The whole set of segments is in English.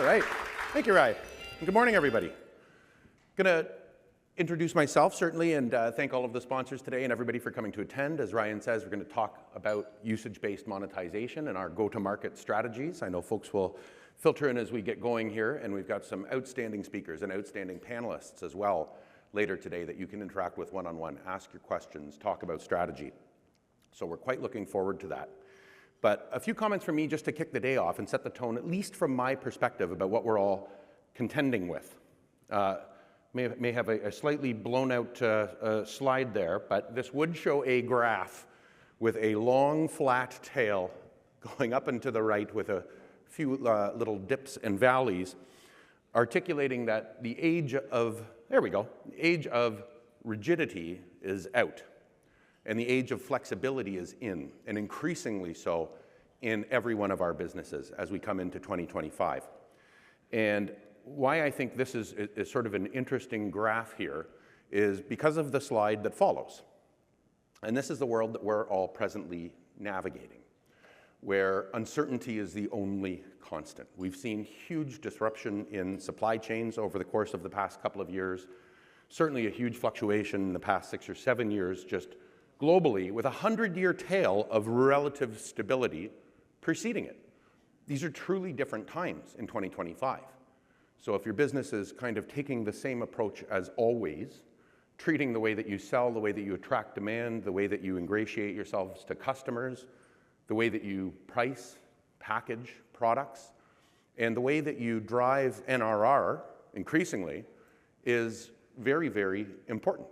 All right. Thank you, Ryan. Good morning, everybody. Going to introduce myself, certainly, and thank all of the sponsors today and everybody for coming to attend. As Ryan says, we're going to talk about usage-based monetization and our go-to-market strategies. I know folks will filter in as we get going here, and we've got some outstanding speakers and outstanding panelists as well later today that you can interact with one-on-one, ask your questions, talk about strategy. So we're quite looking forward to that. But a few comments from me just to kick the day off and set the tone, at least from my perspective, about what we're all contending with. May have a slightly blown out slide there, but this would show a graph with a long flat tail going up and to the right with a few little dips and valleys, articulating that the age of, there we go, the age of rigidity is out, and the age of flexibility is in, and increasingly so in every one of our businesses as we come into 2025. And why I think this is sort of an interesting graph here is because of the slide that follows. And this is the world that we're all presently navigating, where uncertainty is the only constant. We've seen huge disruption in supply chains over the course of the past couple of years, certainly a huge fluctuation in the past 6 or 7 years just globally, with a 100-year tail of relative stability preceding it. These are truly different times in 2025. So if your business is kind of taking the same approach as always, treating the way that you sell, the way that you attract demand, the way that you ingratiate yourselves to customers, the way that you price, package products, and the way that you drive NRR increasingly is very, very important.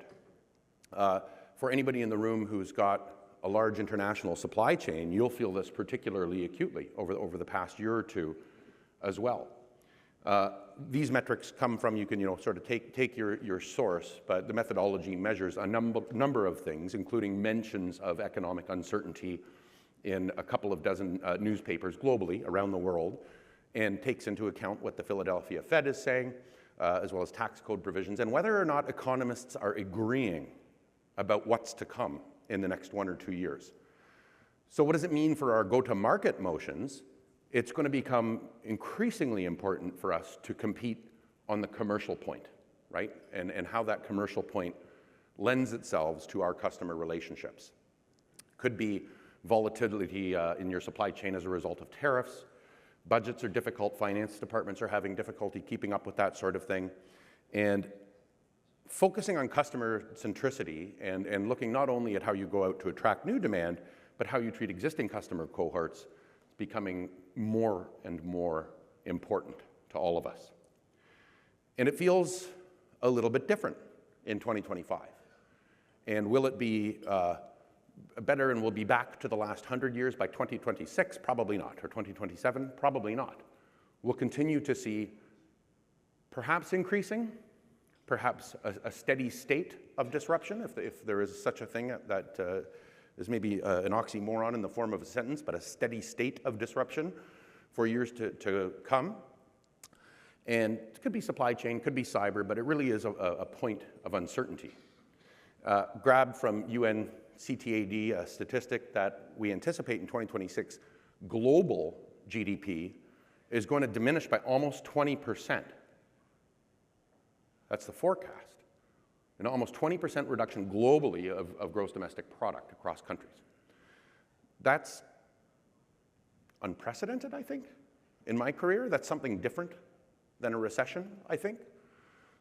For anybody in the room who's got a large international supply chain, you'll feel this particularly acutely over the past year or two as well. These metrics come from, you can sort of take your source, but the methodology measures a number of things, including mentions of economic uncertainty in a couple of dozen newspapers globally around the world, and takes into account what the Philadelphia Fed is saying, as well as tax code provisions, and whether or not economists are agreeing about what's to come in the next 1 or 2 years. So what does it mean for our go-to-market motions? It's going to become increasingly important for us to compete on the commercial point, right? And how that commercial point lends itself to our customer relationships. Could be volatility in your supply chain as a result of tariffs. Budgets are difficult. Finance departments are having difficulty keeping up with that sort of thing. And focusing on customer centricity and looking not only at how you go out to attract new demand, but how you treat existing customer cohorts is becoming more and more important to all of us. And it feels a little bit different in 2025. And will it be better and we'll be back to the last 100 years by 2026? Probably not. Or 2027? Probably not. We'll continue to see perhaps increasing, perhaps a steady state of disruption, if there is such a thing that is maybe an oxymoron in the form of a sentence, but a steady state of disruption for years to come. And it could be supply chain, could be cyber, but it really is a point of uncertainty. Grabbed from UNCTAD, a statistic that we anticipate in 2026, global GDP is going to diminish by almost 20%. That's the forecast. An almost 20% reduction globally of gross domestic product across countries. That's unprecedented, I think, in my career. That's something different than a recession, I think.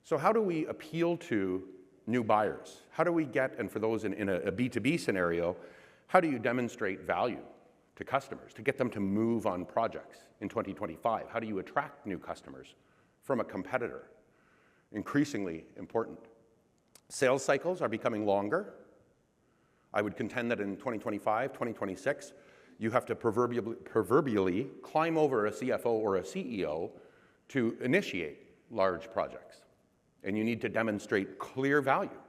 So how do we appeal to new buyers? How do we get, and for those in a B2B scenario, how do you demonstrate value to customers to get them to move on projects in 2025? How do you attract new customers from a competitor? Increasingly important. Sales cycles are becoming longer. I would contend that in 2025, 2026, you have to proverbially climb over a CFO or a CEO to initiate large projects. And you need to demonstrate clear value.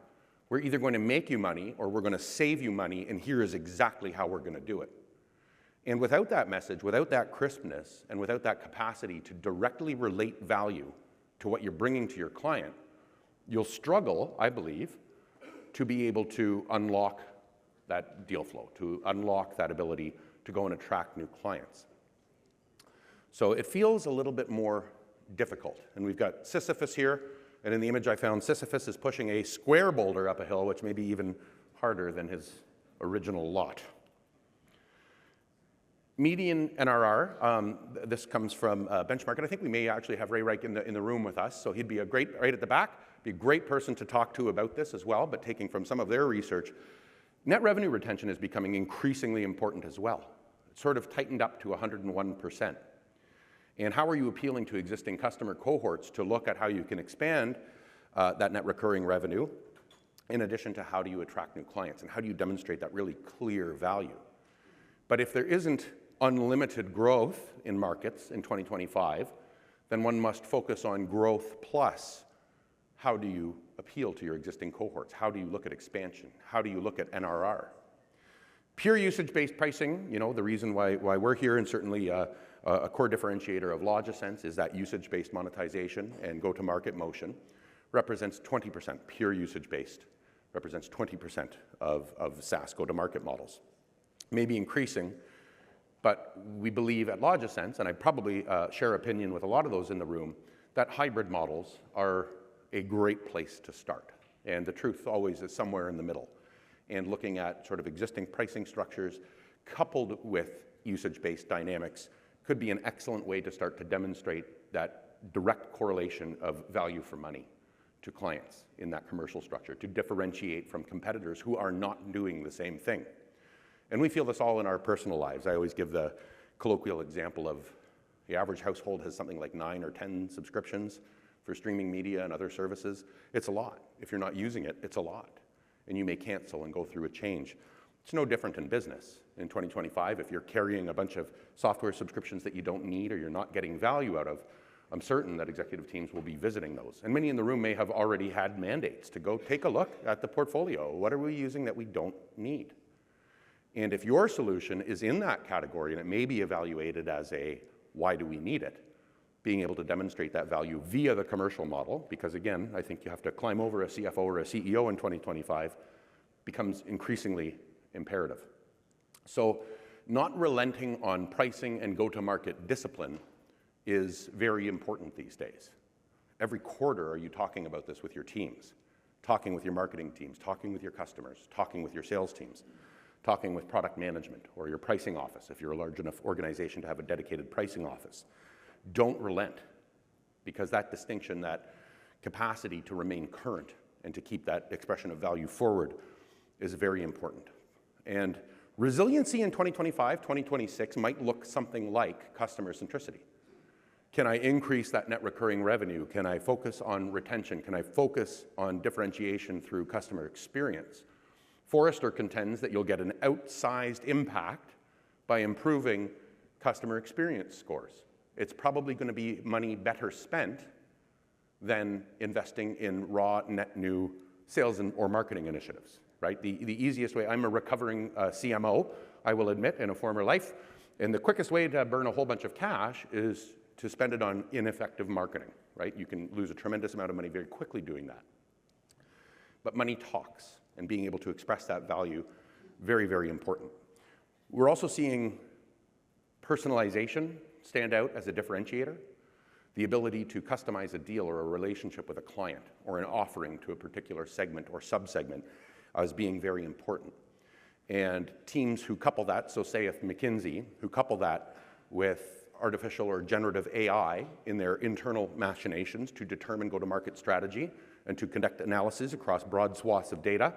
We're either going to make you money or we're going to save you money, and here is exactly how we're going to do it. And without that message, without that crispness, and without that capacity to directly relate value to what you're bringing to your client, you'll struggle, I believe, to be able to unlock that deal flow, to unlock that ability to go and attract new clients. So it feels a little bit more difficult. And we've got Sisyphus here, and in the image I found, Sisyphus is pushing a square boulder up a hill, which may be even harder than his original lot. Median NRR, this comes from Benchmark, and I think we may actually have Ray Reich in the room with us, so he'd be a great, right at the back, be a great person to talk to about this as well, but taking from some of their research, net revenue retention is becoming increasingly important as well. It's sort of tightened up to 101%. And how are you appealing to existing customer cohorts to look at how you can expand that net recurring revenue, in addition to how do you attract new clients, and how do you demonstrate that really clear value? But if there isn't unlimited growth in markets in 2025, then one must focus on growth plus how do you appeal to your existing cohorts? How do you look at expansion? How do you look at NRR? Pure usage-based pricing, you know, the reason why we're here, and certainly a core differentiator of LogicSense is that usage-based monetization and go-to-market motion represents 20%. Pure usage-based represents 20% of SaaS go-to-market models. Maybe increasing, but we believe at LogicSense, and I probably share opinion with a lot of those in the room, that hybrid models are a great place to start. And the truth always is somewhere in the middle. And looking at sort of existing pricing structures coupled with usage-based dynamics could be an excellent way to start to demonstrate that direct correlation of value for money to clients in that commercial structure, to differentiate from competitors who are not doing the same thing. And we feel this all in our personal lives. I always give the colloquial example of the average household has something like 9 or 10 subscriptions for streaming media and other services. It's a lot. If you're not using it, it's a lot. And you may cancel and go through a change. It's no different in business. In 2025, if you're carrying a bunch of software subscriptions that you don't need or you're not getting value out of, I'm certain that executive teams will be visiting those. And many in the room may have already had mandates to go take a look at the portfolio. What are we using that we don't need? And if your solution is in that category, and it may be evaluated as a why do we need it, being able to demonstrate that value via the commercial model, because again, I think you have to climb over a CFO or a CEO in 2025, becomes increasingly imperative. So not relenting on pricing and go-to-market discipline is very important these days. Every quarter are you talking about this with your teams, talking with your marketing teams, talking with your customers, talking with your sales teams, talking with product management or your pricing office if you're a large enough organization to have a dedicated pricing office. Don't relent, because that distinction, that capacity to remain current and to keep that expression of value forward is very important. And resiliency in 2025, 2026 might look something like customer centricity. Can I increase that net recurring revenue? Can I focus on retention? Can I focus on differentiation through customer experience? Forrester contends that you'll get an outsized impact by improving customer experience scores. It's probably going to be money better spent than investing in raw net new sales or marketing initiatives, right? The easiest way, I'm a recovering CMO, I will admit, in a former life, and the quickest way to burn a whole bunch of cash is to spend it on ineffective marketing, right? You can lose a tremendous amount of money very quickly doing that. But money talks, and being able to express that value, very, very important. We're also seeing personalization stand out as a differentiator, the ability to customize a deal or a relationship with a client or an offering to a particular segment or subsegment as being very important. And teams who couple that, so saith McKinsey, who couple that with artificial or generative AI in their internal machinations to determine go-to-market strategy and to conduct analysis across broad swaths of data,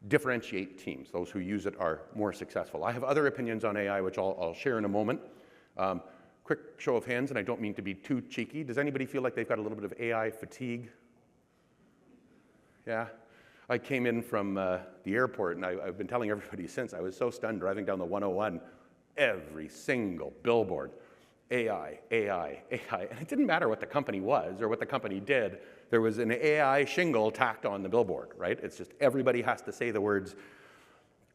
differentiate teams. Those who use it are more successful. I have other opinions on AI, which I'll share in a moment. Quick show of hands, and I don't mean to be too cheeky. Does anybody feel like they've got a little bit of AI fatigue? Yeah? I came in from the airport, and I've been telling everybody since, I was so stunned driving down the 101, every single billboard, AI, AI, AI. And it didn't matter what the company was or what the company did. There was an AI shingle tacked on the billboard, right? It's just everybody has to say the words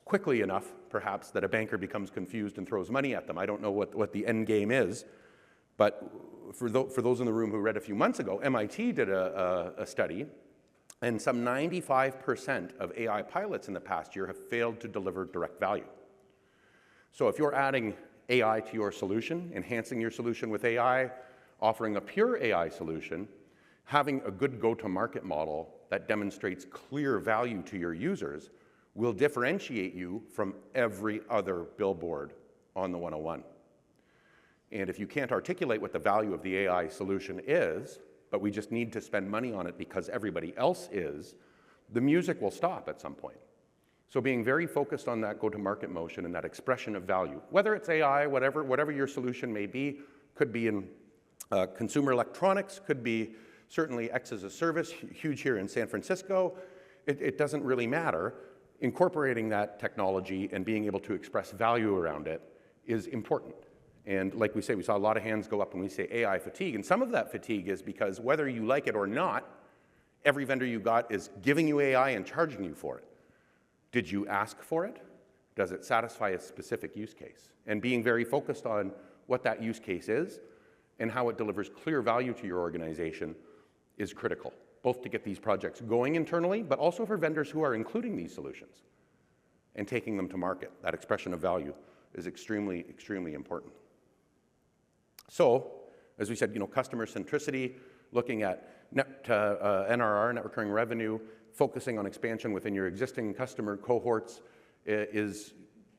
quickly enough, perhaps, that a banker becomes confused and throws money at them. I don't know what the end game is, but for those in the room who read a few months ago, MIT did a study, and some 95% of AI pilots in the past year have failed to deliver direct value. So if you're adding AI to your solution, enhancing your solution with AI, Offering a pure AI solution, having a good go-to-market model that demonstrates clear value to your users will differentiate you from every other billboard on the 101. And if you can't articulate what the value of the AI solution is, but we just need to spend money on it because everybody else is, the music will stop at some point. So being very focused on that go-to-market motion and that expression of value, whether it's AI, whatever your solution may be, could be in consumer electronics, could be certainly X as a service, huge here in San Francisco. It doesn't really matter. Incorporating that technology and being able to express value around it is important. And like we say, we saw a lot of hands go up when we say AI fatigue. And some of that fatigue is because whether you like it or not, every vendor you got is giving you AI and charging you for it. Did you ask for it? Does it satisfy a specific use case? And being very focused on what that use case is and how it delivers clear value to your organization is critical, both to get these projects going internally, but also for vendors who are including these solutions and taking them to market. That expression of value is extremely, extremely important. So, as we said, customer centricity, looking at NRR, net recurring revenue, focusing on expansion within your existing customer cohorts is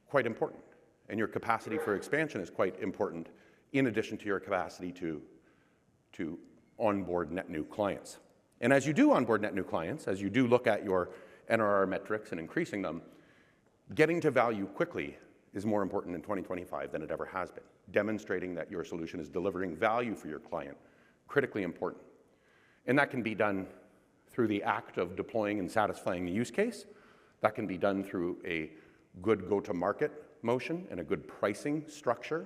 quite important. And your capacity for expansion is quite important, in addition to your capacity to onboard net new clients. And as you do onboard net new clients, as you do look at your NRR metrics and increasing them, getting to value quickly is more important in 2025 than it ever has been. Demonstrating that your solution is delivering value for your client, critically important. And that can be done through the act of deploying and satisfying the use case. That can be done through a good go-to-market motion and a good pricing structure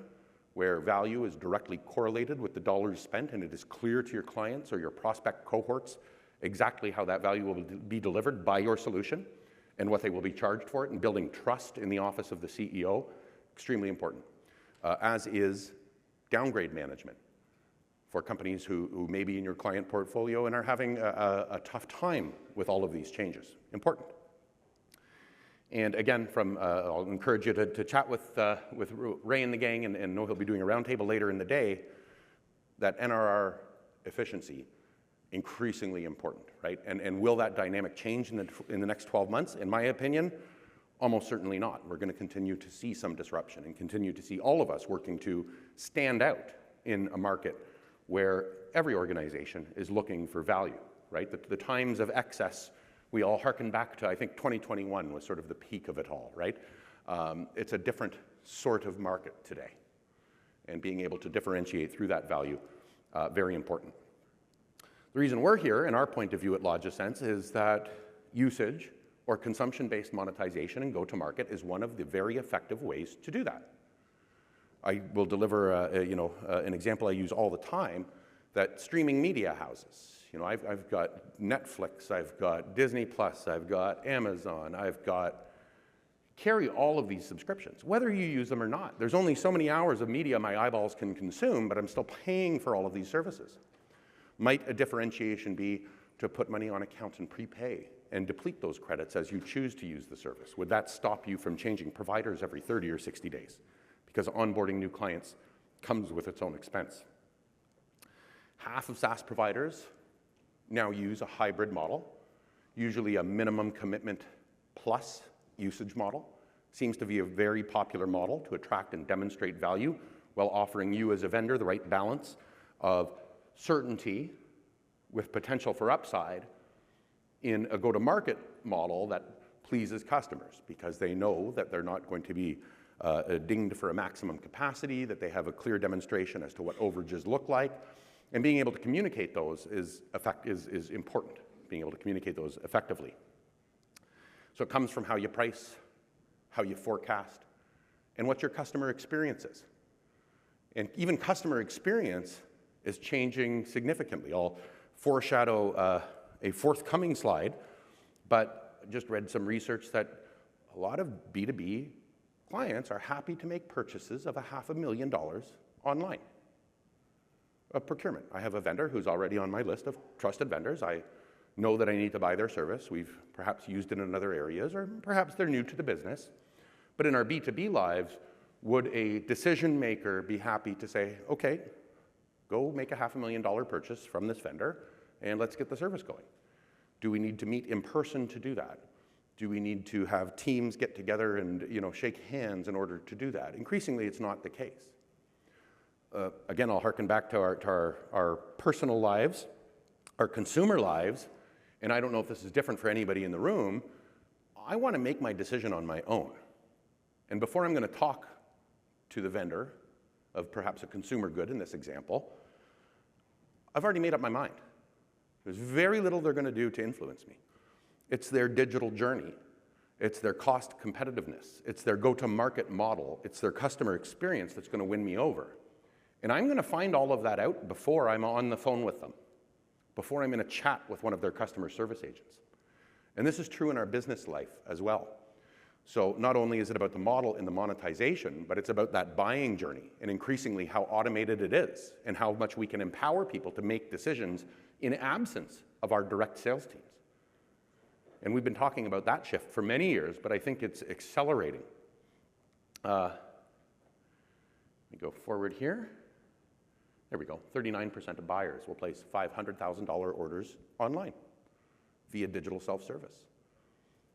where value is directly correlated with the dollars spent and it is clear to your clients or your prospect cohorts exactly how that value will be delivered by your solution and what they will be charged for it, and building trust in the office of the CEO, extremely important, as is downgrade management for companies who may be in your client portfolio and are having a tough time with all of these changes. Important. And again, I'll encourage you to chat with Ray and the gang, and know he'll be doing a roundtable later in the day, that NRR efficiency, increasingly important, right? And will that dynamic change in the next 12 months? In my opinion, almost certainly not. We're going to continue to see some disruption and continue to see all of us working to stand out in a market where every organization is looking for value, right? The times of excess, we all hearken back to, I think 2021 was sort of the peak of it all, right? It's a different sort of market today. And being able to differentiate through that value, very important. The reason we're here, in our point of view at LogicSense, is that usage or consumption-based monetization and go-to-market is one of the very effective ways to do that. I will deliver an example I use all the time, that streaming media houses. I've got Netflix, I've got Disney Plus, I've got Amazon, carry all of these subscriptions, whether you use them or not. There's only so many hours of media my eyeballs can consume, but I'm still paying for all of these services. Might a differentiation be to put money on account and prepay and deplete those credits as you choose to use the service? Would that stop you from changing providers every 30 or 60 days? Because onboarding new clients comes with its own expense. Half of SaaS providers now use a hybrid model, usually a minimum commitment plus usage model. Seems to be a very popular model to attract and demonstrate value while offering you as a vendor the right balance of certainty with potential for upside in a go-to-market model that pleases customers because they know that they're not going to be dinged for a maximum capacity, that they have a clear demonstration as to what overages look like, and being able to communicate those is important, being able to communicate those effectively. So it comes from how you price, how you forecast, and what your customer experience is. And even customer experience is changing significantly. I'll foreshadow a forthcoming slide, but just read some research that a lot of B2B clients are happy to make purchases of $500,000 online. A procurement. I have a vendor who's already on my list of trusted vendors. I know that I need to buy their service. We've perhaps used it in other areas, or perhaps they're new to the business. But in our B2B lives, would a decision maker be happy to say, okay, Go make a $500,000 purchase from this vendor, and let's get the service going. Do we need to meet in person to do that? Do we need to have teams get together and shake hands in order to do that? Increasingly, it's not the case. Again, I'll harken back to our personal lives, our consumer lives, and I don't know if this is different for anybody in the room. I want to make my decision on my own. And before I'm going to talk to the vendor of perhaps a consumer good in this example, I've already made up my mind. There's very little they're going to do to influence me. It's their digital journey. It's their cost competitiveness. It's their go-to-market model. It's their customer experience that's going to win me over. And I'm going to find all of that out before I'm on the phone with them, before I'm in a chat with one of their customer service agents. And this is true in our business life as well. So not only is it about the model and the monetization, but it's about that buying journey and increasingly how automated it is and how much we can empower people to make decisions in absence of our direct sales teams. And we've been talking about that shift for many years, but I think it's accelerating. Let me go forward here. There we go. 39% of buyers will place $500,000 orders online via digital self-service.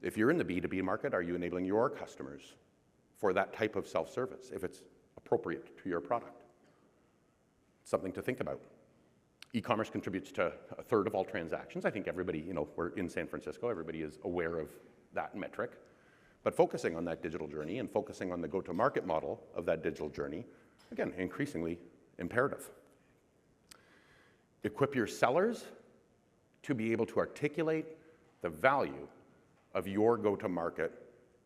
If you're in the B2B market, are you enabling your customers for that type of self-service if it's appropriate to your product? Something to think about. E-commerce contributes to a third of all transactions. I think everybody, we're in San Francisco, everybody is aware of that metric. But focusing on that digital journey and focusing on the go-to-market model of that digital journey, again, increasingly imperative. Equip your sellers to be able to articulate the value of your go-to-market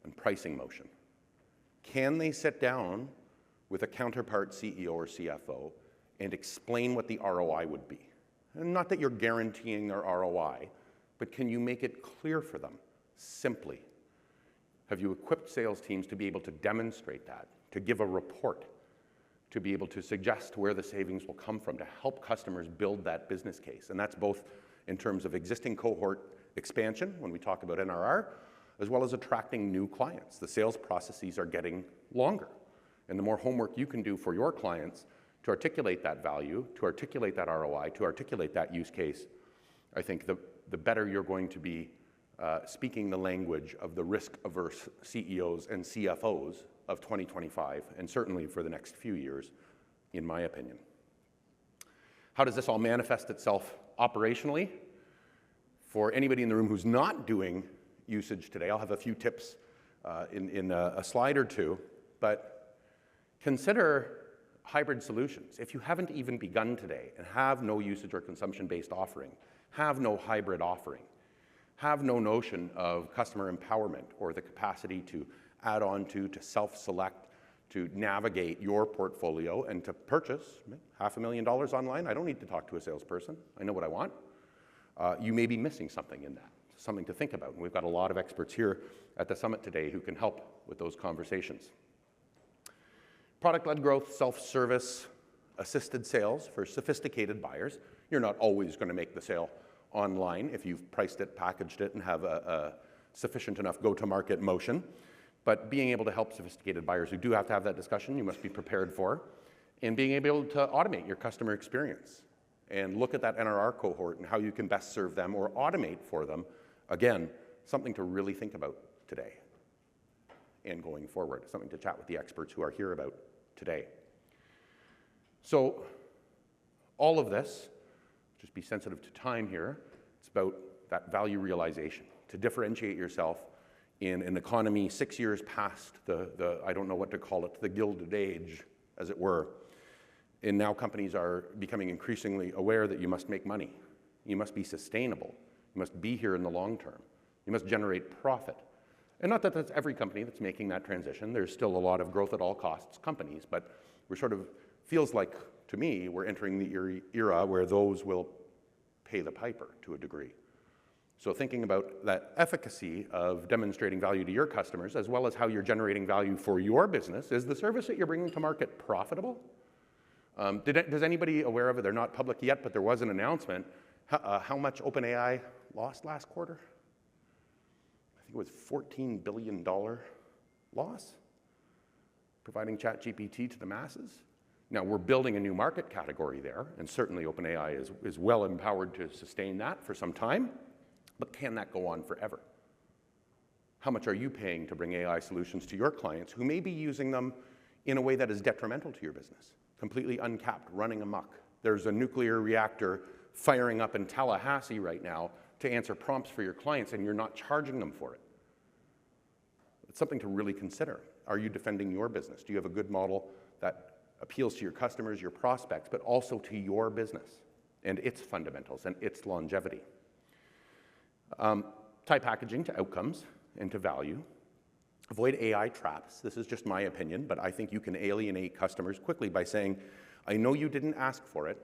and pricing motion. Can they sit down with a counterpart CEO or CFO and explain what the ROI would be? And not that you're guaranteeing their ROI, but can you make it clear for them, simply? Have you equipped sales teams to be able to demonstrate that, to give a report, to be able to suggest where the savings will come from, to help customers build that business case? And that's both in terms of existing cohort expansion, when we talk about NRR, as well as attracting new clients. The sales processes are getting longer. And the more homework you can do for your clients to articulate that value, to articulate that ROI, to articulate that use case, I think the better you're going to be speaking the language of the risk-averse CEOs and CFOs of 2025, and certainly for the next few years, in my opinion. How does this all manifest itself operationally? For anybody in the room who's not doing usage today, I'll have a few tips in a slide or two, but consider hybrid solutions. If you haven't even begun today and have no usage or consumption-based offering, have no hybrid offering, have no notion of customer empowerment or the capacity to add on to self-select, to navigate your portfolio and to purchase $500,000 online, I don't need to talk to a salesperson. I know what I want. You may be missing something in that, something to think about. And we've got a lot of experts here at the summit today who can help with those conversations. Product-led growth, self-service, assisted sales for sophisticated buyers. You're not always going to make the sale online if you've priced it, packaged it, and have a sufficient enough go-to-market motion. But being able to help sophisticated buyers who do have to have that discussion, you must be prepared for. And being able to automate your customer experience and look at that NRR cohort and how you can best serve them or automate for them. Again, something to really think about today and going forward, something to chat with the experts who are here about today. So all of this, just be sensitive to time here, it's about that value realization, to differentiate yourself in an economy 6 years past the I don't know what to call it, the Gilded Age, as it were. And now companies are becoming increasingly aware that you must make money. You must be sustainable. You must be here in the long term. You must generate profit. And not that that's every company that's making that transition. There's still a lot of growth at all costs companies, but we're sort of, feels like, to me, we're entering the era where those will pay the piper to a degree. So thinking about that efficacy of demonstrating value to your customers, as well as how you're generating value for your business, is the service that you're bringing to market profitable? Does anybody aware of it? They're not public yet, but there was an announcement. How much OpenAI lost last quarter? I think it was $14 billion loss, providing ChatGPT to the masses. Now, we're building a new market category there, and certainly OpenAI is well empowered to sustain that for some time, but can that go on forever? How much are you paying to bring AI solutions to your clients who may be using them in a way that is detrimental to your business, completely uncapped, running amok? There's a nuclear reactor firing up in Tallahassee right now to answer prompts for your clients, and you're not charging them for it. It's something to really consider. Are you defending your business? Do you have a good model that appeals to your customers, your prospects, but also to your business and its fundamentals and its longevity? Tie packaging to outcomes and to value. Avoid AI traps. This is just my opinion, but I think you can alienate customers quickly by saying, I know you didn't ask for it,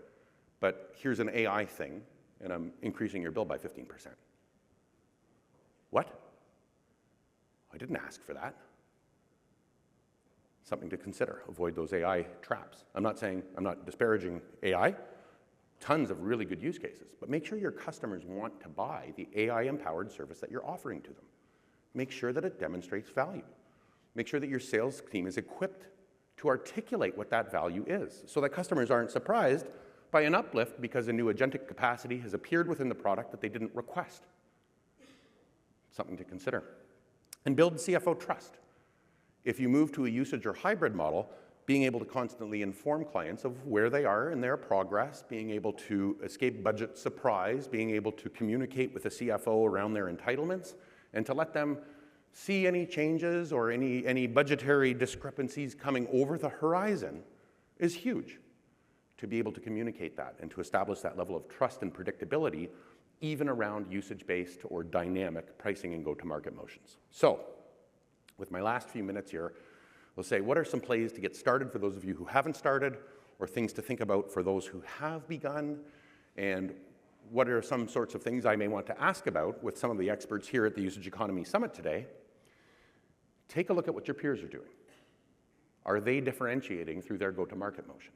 but here's an AI thing, and I'm increasing your bill by 15%. What? I didn't ask for that. Something to consider. Avoid those AI traps. I'm not disparaging AI. Tons of really good use cases, but make sure your customers want to buy the AI-empowered service that you're offering to them. Make sure that it demonstrates value. Make sure that your sales team is equipped to articulate what that value is, so that customers aren't surprised by an uplift because a new agentic capacity has appeared within the product that they didn't request. Something to consider. And build CFO trust. If you move to a usage or hybrid model, being able to constantly inform clients of where they are in their progress, being able to escape budget surprise, being able to communicate with the CFO around their entitlements, and to let them see any changes or any budgetary discrepancies coming over the horizon is huge. To be able to communicate that and to establish that level of trust and predictability, even around usage-based or dynamic pricing and go-to-market motions. So, with my last few minutes here, we'll say, what are some plays to get started for those of you who haven't started, or things to think about for those who have begun, and what are some sorts of things I may want to ask about with some of the experts here at the Usage Economy Summit today? Take a look at what your peers are doing. Are they differentiating through their go-to-market motion?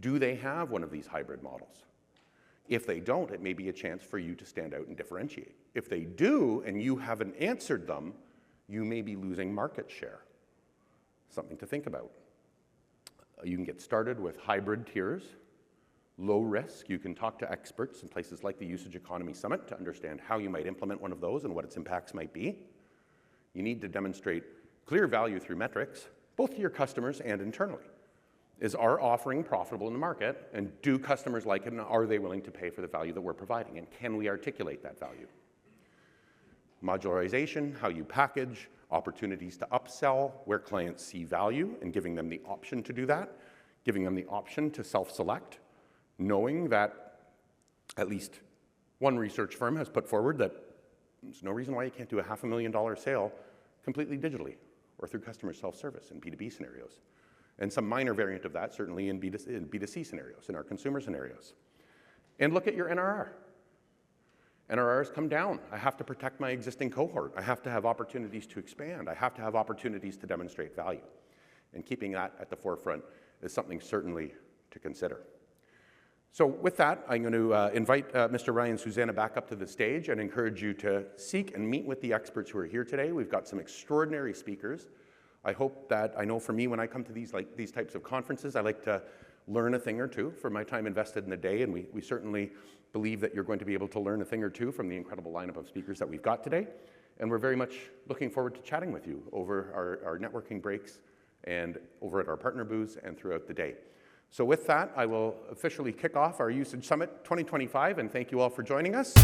Do they have one of these hybrid models? If they don't, it may be a chance for you to stand out and differentiate. If they do, and you haven't answered them, you may be losing market share. Something to think about. You can get started with hybrid tiers, low risk. You can talk to experts in places like the Usage Economy Summit to understand how you might implement one of those and what its impacts might be. You need to demonstrate clear value through metrics, both to your customers and internally. Is our offering profitable in the market, and do customers like it, and are they willing to pay for the value that we're providing, and can we articulate that value? Modularization, how you package, opportunities to upsell where clients see value, and giving them the option to do that, giving them the option to self-select, knowing that at least one research firm has put forward that there's no reason why you can't do a $500,000 sale completely digitally or through customer self-service in B2B scenarios. And some minor variant of that, certainly in B2C scenarios, in our consumer scenarios. And look at your NRR. NRRs come down. I have to protect my existing cohort. I have to have opportunities to expand. I have to have opportunities to demonstrate value. And keeping that at the forefront is something certainly to consider. So with that, I'm going to invite Mr. Ryan Susanna back up to the stage and encourage you to seek and meet with the experts who are here today. We've got some extraordinary speakers. I hope that, I know for me, when I come to these types of conferences, I like to learn a thing or two from my time invested in the day, and we certainly believe that you're going to be able to learn a thing or two from the incredible lineup of speakers that we've got today. And we're very much looking forward to chatting with you over our networking breaks and over at our partner booths and throughout the day. So with that, I will officially kick off our Usage Summit 2025, and thank you all for joining us.